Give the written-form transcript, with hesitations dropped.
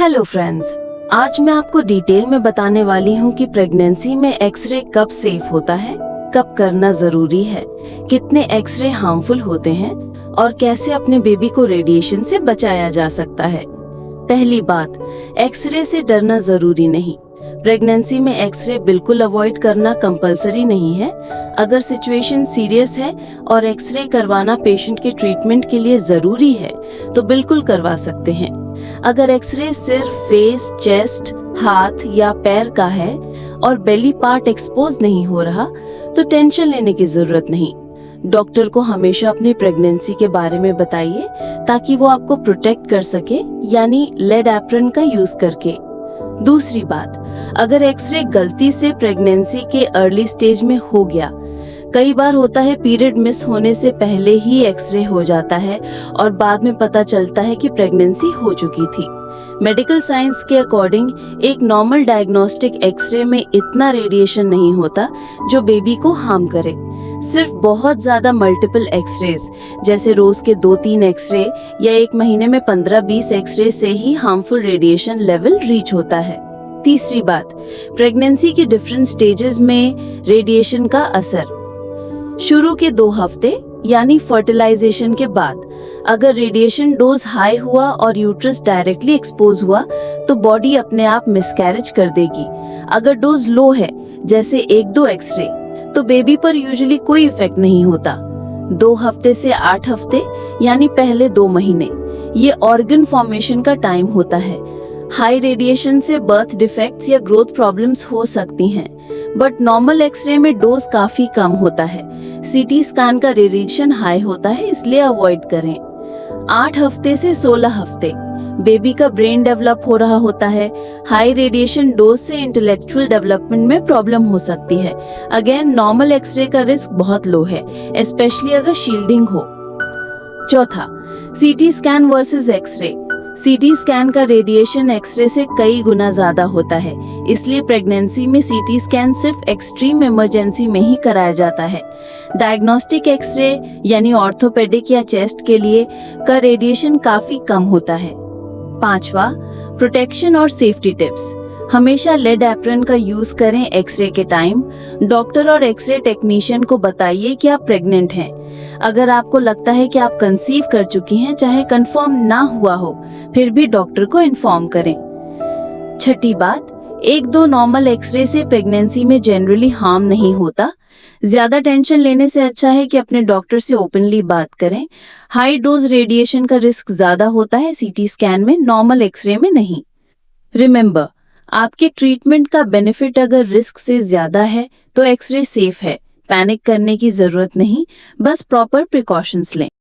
Hello friends, आज मैं आपको डिटेल में बताने वाली हूँ कि प्रेगनेंसी में एक्सरे कब सेफ होता है, कब करना जरूरी है, कितने एक्सरे हार्मफुल होते हैं और कैसे अपने बेबी को रेडिएशन से बचाया जा सकता है। पहली बात, एक्सरे से डरना जरूरी नहीं। प्रेगनेंसी में एक्सरे बिल्कुल अवॉइड करना कंपलसरी नहीं है। अगर सिचुएशन सीरियस है और एक्सरे करवाना पेशेंट के ट्रीटमेंट के लिए जरूरी है तो बिल्कुल करवा सकते हैं। अगर एक्सरे सिर्फ फेस, चेस्ट, हाथ या पैर का है और बेली पार्ट एक्सपोज नहीं हो रहा तो टेंशन लेने की जरूरत नहीं। डॉक्टर को हमेशा अपनी प्रेगनेंसी के बारे में बताइए ताकि वो आपको प्रोटेक्ट कर सके, यानी लेड एप्रन का यूज करके। दूसरी बात, अगर एक्सरे गलती से प्रेगनेंसी के अर्ली स्टेज में हो गया, कई बार होता है पीरियड मिस होने से पहले ही एक्सरे हो जाता है और बाद में पता चलता है कि प्रेगनेंसी हो चुकी थी। मेडिकल साइंस के अकॉर्डिंग एक नॉर्मल डायग्नोस्टिक एक्सरे में इतना रेडिएशन नहीं होता जो बेबी को हार्म करे। सिर्फ बहुत ज्यादा मल्टीपल एक्सरेज जैसे रोज के 2-3 एक्सरे या एक महीने में 15-20 एक्सरे से ही हार्मफुल रेडिएशन लेवल रीच होता है। तीसरी बात, प्रेगनेंसी के डिफरेंट स्टेजेस में रेडिएशन का असर। शुरू के 2 हफ्ते यानी फर्टिलाइजेशन के बाद अगर रेडिएशन डोज हाई हुआ और यूट्रस डायरेक्टली एक्सपोज हुआ तो बॉडी अपने आप मिसकैरेज कर देगी। अगर डोज लो है जैसे 1-2 एक्सरे तो बेबी पर यूजुअली कोई इफेक्ट नहीं होता। 2 हफ्ते से 8 हफ्ते यानी पहले 2 महीने ये ऑर्गन फॉर्मेशन का टाइम होता है। हाई रेडिएशन से बर्थ डिफेक्ट्स या ग्रोथ प्रॉब्लम्स हो सकती हैं, बट नॉर्मल एक्सरे में डोज काफी कम होता है। सीटी स्कैन का रेडिएशन हाई होता है, इसलिए अवॉइड करें। 8 हफ्ते से 16 हफ्ते बेबी का ब्रेन डेवलप हो रहा होता है। हाई रेडिएशन डोज से इंटेलेक्चुअल डेवलपमेंट में प्रॉब्लम हो सकती है। अगेन नॉर्मल एक्सरे का रिस्क बहुत लो है, स्पेशली अगर शील्डिंग हो। चौथा, CT scan versus x-ray. CT scan का रेडिएशन एक्सरे से कई गुना ज्यादा होता है, इसलिए प्रेगनेंसी में सीटी स्कैन सिर्फ एक्सट्रीम इमरजेंसी में ही कराया जाता है। डायग्नोस्टिक एक्सरे यानी ऑर्थोपेडिक या चेस्ट के लिए का रेडिएशन काफी कम होता है। पांचवा, प्रोटेक्शन और सेफ्टी टिप्स। हमेशा लेड एप्रन का यूज करें एक्सरे के टाइम। डॉक्टर और एक्सरे टेक्नीशियन को बताइए कि आप प्रेग्नेंट हैं। अगर आपको लगता है कि आप कंसीव कर चुकी हैं, चाहे कंफर्म ना हुआ हो, फिर भी डॉक्टर को इन्फॉर्म करें। छठी बात, 1-2 नॉर्मल एक्सरे से प्रेगनेंसी में जनरली हार्म नहीं होता। ज्यादा टेंशन लेने से अच्छा है कि अपने डॉक्टर से ओपनली बात करें। हाई डोज रेडिएशन का रिस्क ज्यादा होता है सीटी स्कैन में, नॉर्मल एक्सरे में नहीं। रिमेंबर, आपके ट्रीटमेंट का बेनिफिट अगर रिस्क से ज्यादा है तो एक्सरे सेफ है। पैनिक करने की जरूरत नहीं, बस प्रॉपर प्रिकॉशंस लें।